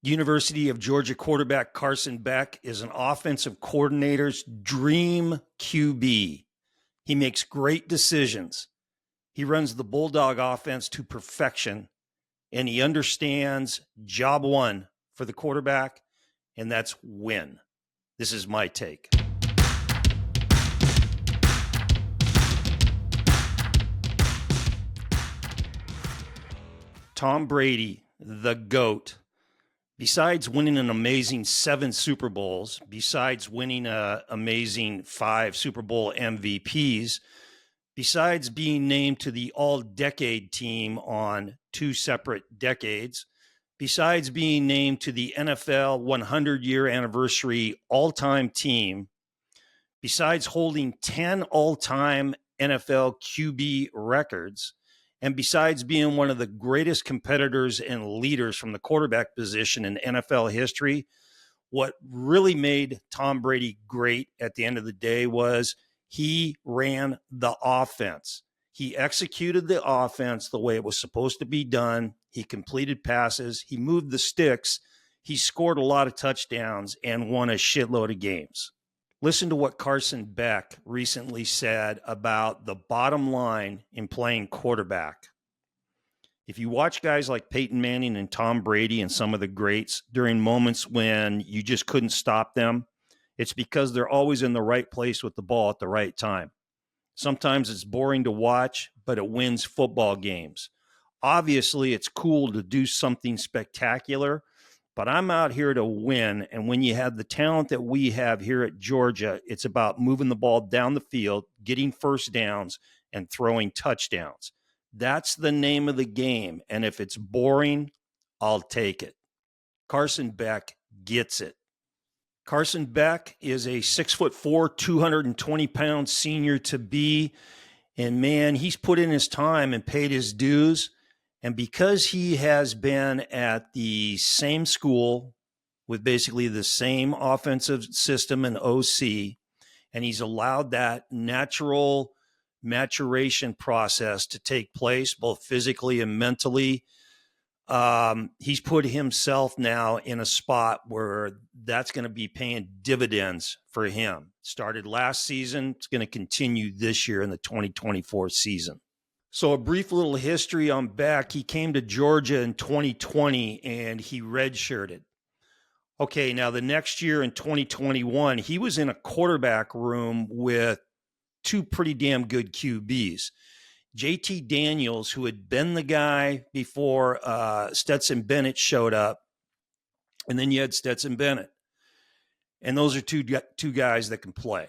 University of Georgia quarterback Carson Beck is an offensive coordinator's dream QB. He makes great decisions. He runs the Bulldog offense to perfection, and he understands job one for the quarterback, and that's win. This is my take. Tom Brady, the GOAT. Besides winning an amazing 7 Super Bowls, besides winning an amazing 5 Super Bowl MVPs, besides being named to the All-Decade team on 2 separate decades, besides being named to the NFL 100-year anniversary all-time team, besides holding 10 all-time NFL QB records, and besides being one of the greatest competitors and leaders from the quarterback position in NFL history, what really made Tom Brady great at the end of the day was he ran the offense. He executed the offense the way it was supposed to be done. He completed passes. He moved the sticks. He scored a lot of touchdowns and won a shitload of games. Listen to what Carson Beck recently said about the bottom line in playing quarterback. If you watch guys like Peyton Manning and Tom Brady and some of the greats during moments when you just couldn't stop them, it's because they're always in the right place with the ball at the right time. Sometimes it's boring to watch, but it wins football games. Obviously, it's cool to do something spectacular, but I'm out here to win, and when you have the talent that we have here at Georgia, it's about moving the ball down the field, getting first downs, and throwing touchdowns. That's the name of the game, and if it's boring, I'll take it. Carson Beck gets it. Carson Beck is a 6'4", 220-pound senior to be, and man, he's put in his time and paid his dues. And because he has been at the same school with basically the same offensive system and OC, and he's allowed that natural maturation process to take place both physically and mentally, he's put himself now in a spot where that's going to be paying dividends for him. Started last season. It's going to continue this year in the 2024 season. So a brief little history on Beck. He came to Georgia in 2020 and he redshirted. Okay, now the next year in 2021, he was in a quarterback room with 2 pretty damn good QBs. JT Daniels, who had been the guy before Stetson Bennett showed up, and then you had Stetson Bennett. And those are two guys that can play.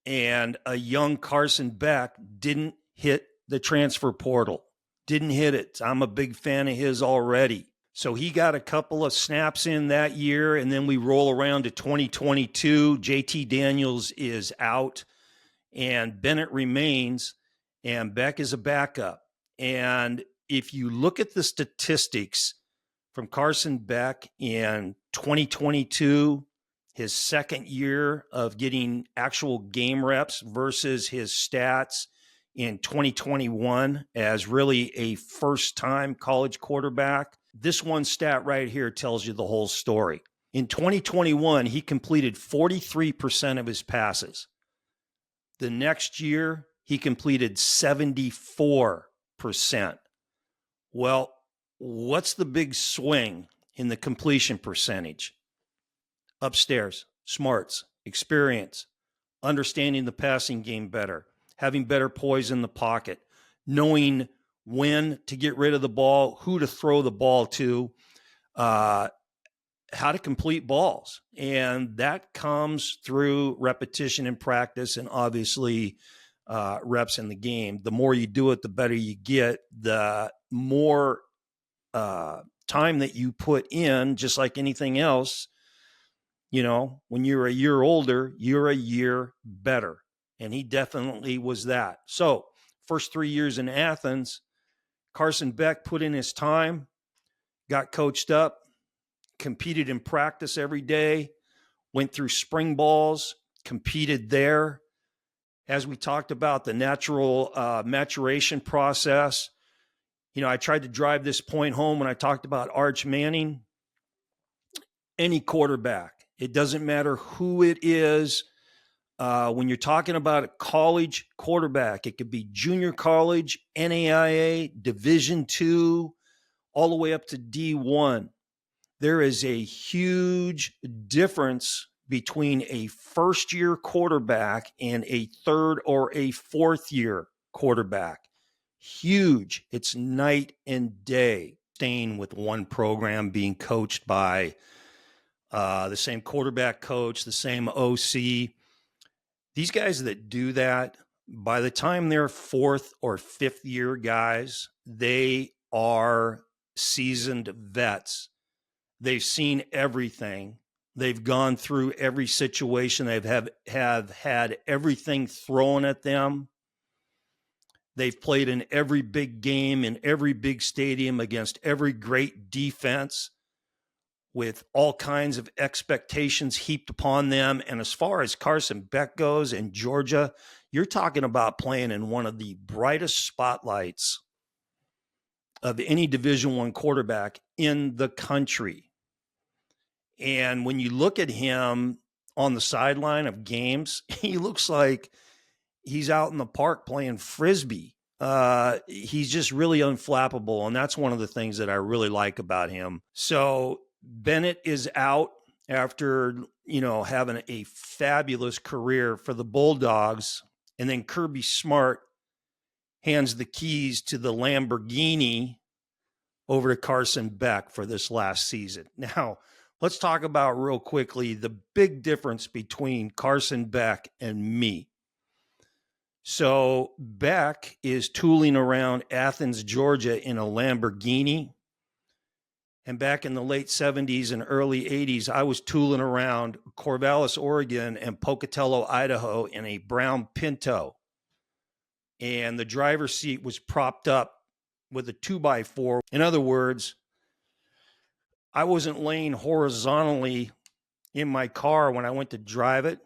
And a young Carson Beck didn't hit the transfer portal. Didn't hit it. I'm a big fan of his already. So he got a couple of snaps in that year, and then we roll around to 2022. JT Daniels is out, and Bennett remains, and Beck is a backup. And if you look at the statistics from Carson Beck in 2022, his second year of getting actual game reps versus his stats in 2021 as really a first-time college quarterback, this one stat right here tells you the whole story. In 2021, he completed 43% of his passes. The next year, he completed 74%. Well, what's the big swing in the completion percentage? Upstairs, smarts, experience, understanding the passing game better, having better poise in the pocket, knowing when to get rid of the ball, who to throw the ball to, how to complete balls. And that comes through repetition and practice and obviously reps in the game. The more you do it, the better you get. The more time that you put in, just like anything else, you know, when you're a year older, you're a year better. And he definitely was that. So first 3 years in Athens, Carson Beck put in his time, got coached up, competed in practice every day, went through spring balls, competed there. As we talked about, the natural maturation process, I tried to drive this point home when I talked about Arch Manning. Any quarterback, it doesn't matter who it is. When you're talking about a college quarterback, it could be junior college, NAIA, Division II, all the way up to D1. There is a huge difference between a first-year quarterback and a third or a fourth-year quarterback. Huge. It's night and day. Staying with one program, being coached by the same quarterback coach, the same OC. These guys that do that, by the time they're fourth or fifth year guys, they are seasoned vets. They've seen everything. They've gone through every situation. They've have had everything thrown at them. They've played in every big game, in every big stadium, against every great defense, with all kinds of expectations heaped upon them. And as far as Carson Beck goes in Georgia, you're talking about playing in one of the brightest spotlights of any Division I quarterback in the country. And when you look at him on the sideline of games, he looks like he's out in the park playing Frisbee. He's just really unflappable. And that's one of the things that I really like about him. So Bennett is out after, having a fabulous career for the Bulldogs. And then Kirby Smart hands the keys to the Lamborghini over to Carson Beck for this last season. Now, let's talk about real quickly the big difference between Carson Beck and me. So Beck is tooling around Athens, Georgia in a Lamborghini. And back in the late 70s and early 80s, I was tooling around Corvallis, Oregon and Pocatello, Idaho in a brown Pinto. And the driver's seat was propped up with a 2x4. In other words, I wasn't laying horizontally in my car when I went to drive it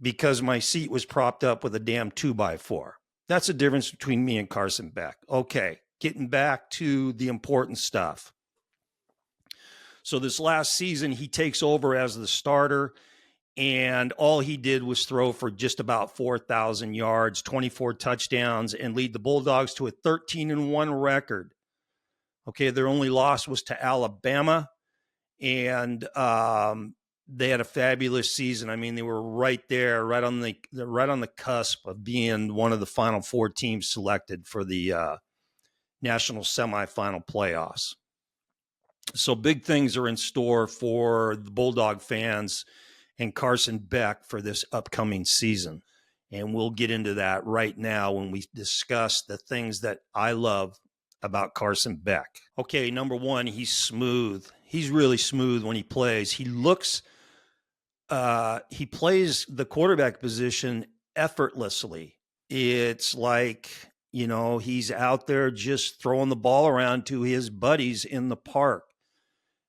because my seat was propped up with a damn 2x4. That's the difference between me and Carson Beck. Okay, getting back to the important stuff. So this last season, he takes over as the starter, and all he did was throw for just about 4,000 yards, 24 touchdowns, and lead the Bulldogs to a 13-1 record. Okay, their only loss was to Alabama, and they had a fabulous season. I mean, they were right there, right on the cusp of being one of the Final Four teams selected for the national semifinal playoffs. So big things are in store for the Bulldog fans and Carson Beck for this upcoming season. And we'll get into that right now when we discuss the things that I love about Carson Beck. Okay, number one, he's smooth. He's really smooth when he plays. He plays the quarterback position effortlessly. It's like, he's out there just throwing the ball around to his buddies in the park.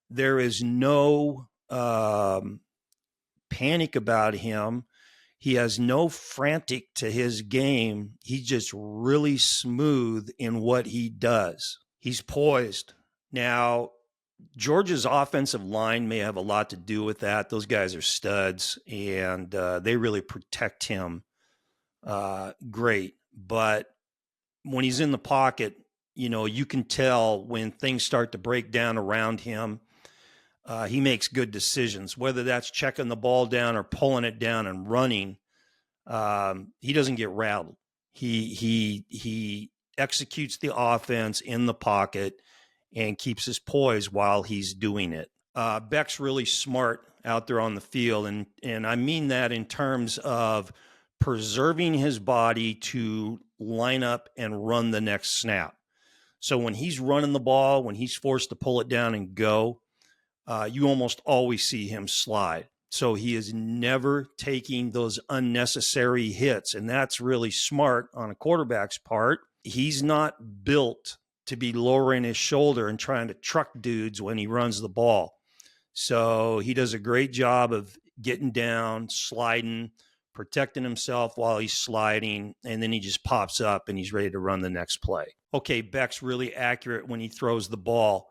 There is no panic about him. He has no frantic to his game. He's just really smooth in what he does. He's poised. Now, Georgia's offensive line may have a lot to do with that. Those guys are studs, and they really protect him great. But when he's in the pocket, you can tell when things start to break down around him. He makes good decisions, whether that's checking the ball down or pulling it down and running. He doesn't get rattled. He executes the offense in the pocket and keeps his poise while he's doing it. Beck's really smart out there on the field, and I mean that in terms of preserving his body to line up and run the next snap. So when he's running the ball, when he's forced to pull it down and go, you almost always see him slide. So he is never taking those unnecessary hits, and that's really smart on a quarterback's part. He's not built to be lowering his shoulder and trying to truck dudes when he runs the ball. So he does a great job of getting down, sliding, protecting himself while he's sliding, and then he just pops up and he's ready to run the next play. Okay, Beck's really accurate when he throws the ball.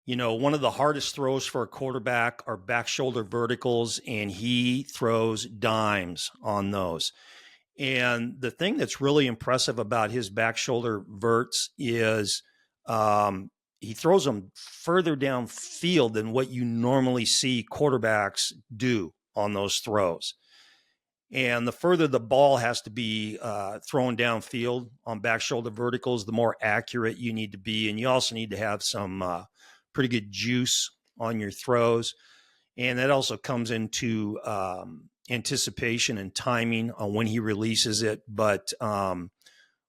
You know, one of the hardest throws for a quarterback are back shoulder verticals, and he throws dimes on those. And the thing that's really impressive about his back shoulder verts is he throws them further downfield than what you normally see quarterbacks do on those throws. And the further the ball has to be thrown downfield on back shoulder verticals, the more accurate you need to be. And you also need to have some pretty good juice on your throws. And that also comes into anticipation and timing on when he releases it. But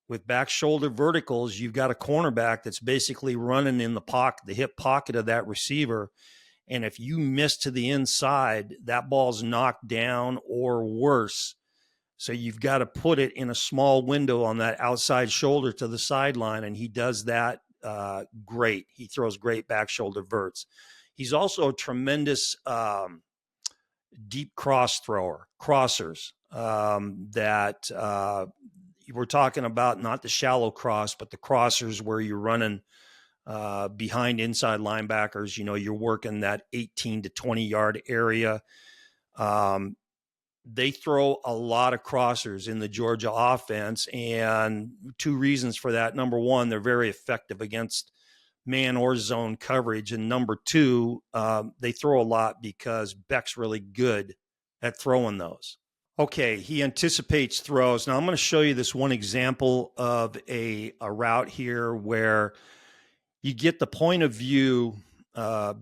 with back shoulder verticals, you've got a cornerback that's basically running in the pocket, the hip pocket of that receiver. And if you miss to the inside, that ball's knocked down or worse. So you've got to put it in a small window on that outside shoulder to the sideline. And he does that great. He throws great back shoulder verts. He's also a tremendous deep cross thrower, crossers that we're talking about, not the shallow cross, but the crossers where you're running behind inside linebackers. You know, you're working that 18 to 20 yard area. They throw a lot of crossers in the Georgia offense, and two reasons for that. Number one, they're very effective against man or zone coverage. And number two, they throw a lot because Beck's really good at throwing those. Okay, he anticipates throws. Now I'm going to show you this one example of a route here where you get the point of view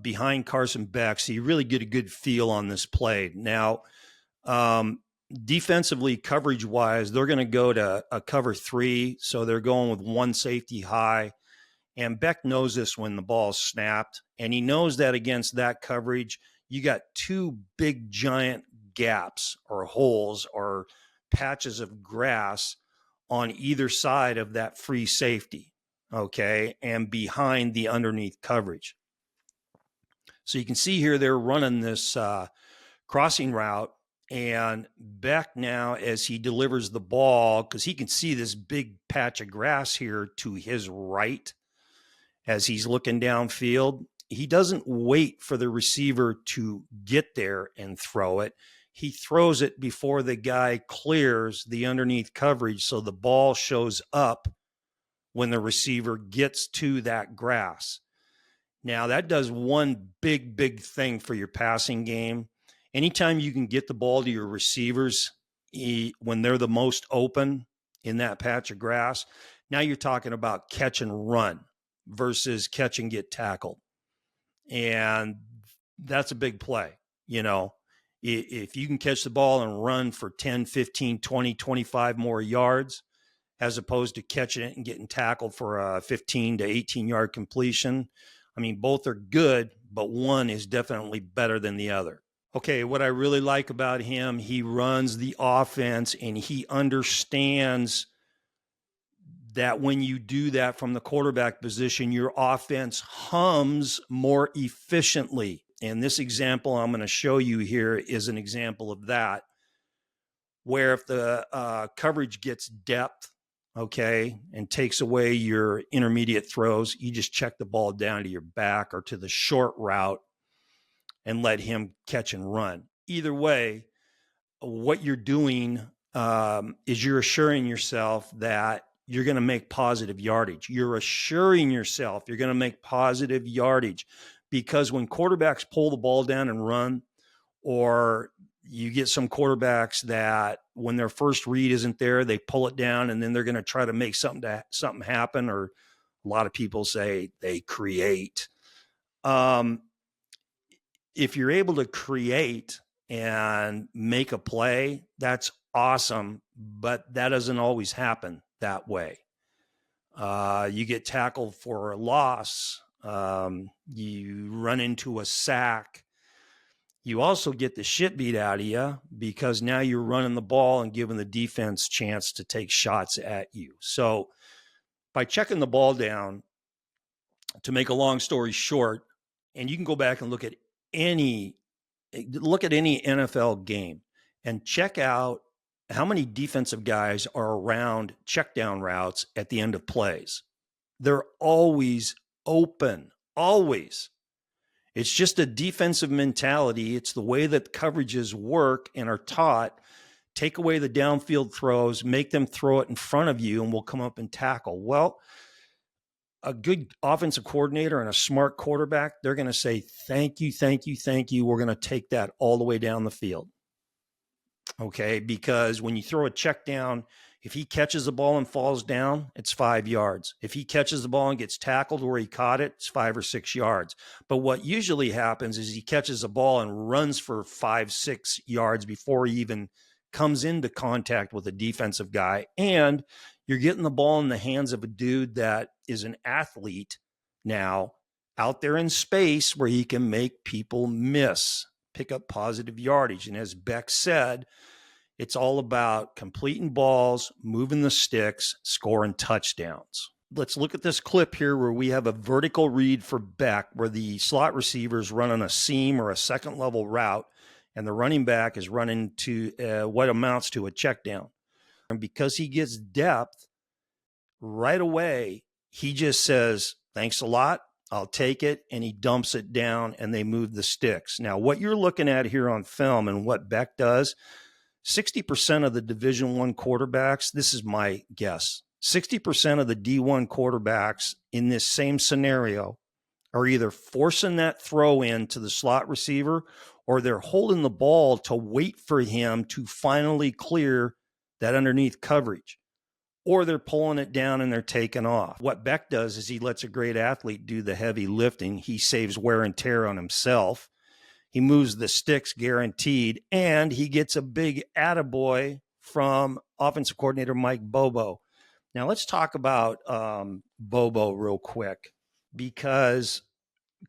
behind Carson Beck, so you really get a good feel on this play. Now, defensively, coverage-wise, they're going to go to a cover 3, so they're going with one safety high. And Beck knows this when the ball's snapped, and he knows that against that coverage, you got two big giant gaps or holes or patches of grass on either side of that free safety, okay, and behind the underneath coverage. So you can see here they're running this crossing route, and Beck now, as he delivers the ball, because he can see this big patch of grass here to his right, as he's looking downfield, he doesn't wait for the receiver to get there and throw it. He throws it before the guy clears the underneath coverage, so the ball shows up when the receiver gets to that grass. Now, that does one big thing for your passing game. Anytime you can get the ball to your receivers when they're the most open in that patch of grass, now you're talking about catch and run versus catch and get tackled. And that's a big play. You know, if you can catch the ball and run for 10, 15, 20, 25 more yards, as opposed to catching it and getting tackled for a 15 to 18 yard completion, I mean, both are good, but one is definitely better than the other. Okay, what I really like about him, he runs the offense and he understands that when you do that from the quarterback position, your offense hums more efficiently. And this example I'm going to show you here is an example of that, where if the coverage gets depth, okay, and takes away your intermediate throws, you just check the ball down to your back or to the short route and let him catch and run. Either way, what you're doing is you're assuring yourself that you're going to make positive yardage. You're assuring yourself you're going to make positive yardage, because when quarterbacks pull the ball down and run, or you get some quarterbacks that when their first read isn't there, they pull it down and then they're going to try to make something happen, or a lot of people say they create. If you're able to create and make a play, that's awesome, but that doesn't always happen that way. You get tackled for a loss. You run into a sack. You also get the shit beat out of you because now you're running the ball and giving the defense chance to take shots at you. So by checking the ball down, to make a long story short, and you can go back and look at any NFL game and check out how many defensive guys are around check down routes at the end of plays. They're always open, always. It's just a defensive mentality. It's the way that coverages work and are taught. Take away the downfield throws, make them throw it in front of you, and we'll come up and tackle. Well, a good offensive coordinator and a smart quarterback, they're going to say, thank you, thank you, thank you. We're going to take that all the way down the field. Okay, because when you throw a check down, if he catches the ball and falls down, it's 5 yards. If he catches the ball and gets tackled where he caught it, it's 5 or 6 yards. But what usually happens is he catches the ball and runs for 5, 6 yards before he even comes into contact with a defensive guy. And you're getting the ball in the hands of a dude that is an athlete now out there in space where he can make people miss, pick up positive yardage. And as Beck said, it's all about completing balls, moving the sticks, scoring touchdowns. Let's look at this clip here where we have a vertical read for Beck where the slot receiver is running a seam or a second level route and the running back is running to what amounts to a check down. And because he gets depth right away, he just says, thanks a lot, I'll take it, and he dumps it down and they move the sticks. Now, what you're looking at here on film and what Beck does, 60% of the Division I quarterbacks, this is my guess, 60% of the D1 quarterbacks in this same scenario are either forcing that throw in to the slot receiver or they're holding the ball to wait for him to finally clear that underneath coverage, or they're pulling it down and they're taking off. What Beck does is he lets a great athlete do the heavy lifting. He saves wear and tear on himself. He moves the sticks guaranteed, and he gets a big attaboy from offensive coordinator Mike Bobo. Now, let's talk about Bobo real quick, because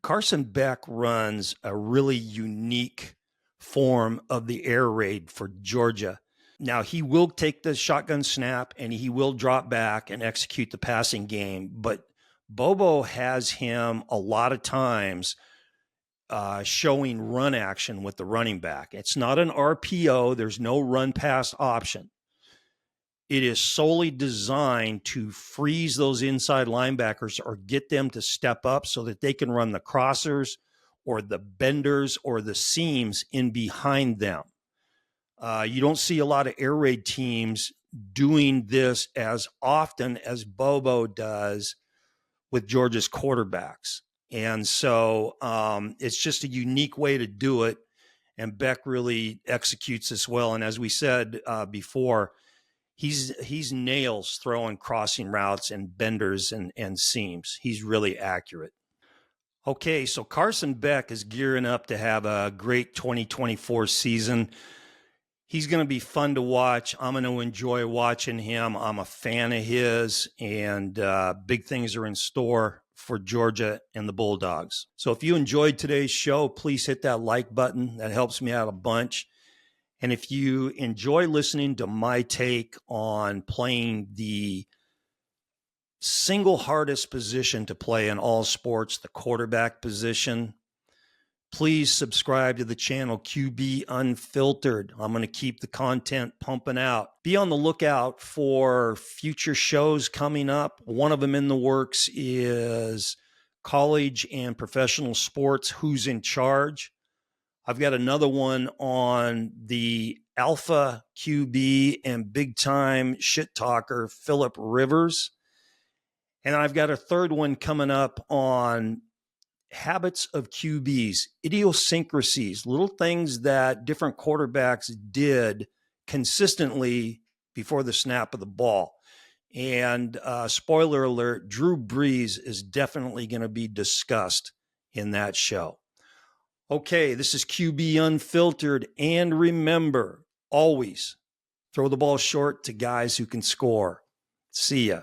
Carson Beck runs a really unique form of the air raid for Georgia. Now, he will take the shotgun snap, and he will drop back and execute the passing game, but Bobo has him a lot of times showing run action with the running back. It's not an RPO. There's no run pass option. It is solely designed to freeze those inside linebackers or get them to step up so that they can run the crossers or the benders or the seams in behind them. You don't see a lot of air raid teams doing this as often as Bobo does with Georgia's quarterbacks. And so it's just a unique way to do it. And Beck really executes this well. And as we said before, he's nails throwing crossing routes and benders and seams. He's really accurate. Okay, so Carson Beck is gearing up to have a great 2024 season. He's going to be fun to watch. I'm going to enjoy watching him. I'm a fan of his, and big things are in store for Georgia and the Bulldogs. So if you enjoyed today's show, please hit that like button. That helps me out a bunch. And if you enjoy listening to my take on playing the single hardest position to play in all sports, the quarterback position, please subscribe to the channel QB Unfiltered. I'm going to keep the content pumping out. Be on the lookout for future shows coming up. One of them in the works is college and professional sports, who's in charge. I've got another one on the alpha QB and big time shit talker, Phillip Rivers. And I've got a third one coming up on habits of QBs, idiosyncrasies, little things that different quarterbacks did consistently before the snap of the ball. And spoiler alert, Drew Brees is definitely going to be discussed in that show. Okay, this is QB Unfiltered. And remember, always throw the ball short to guys who can score. See ya.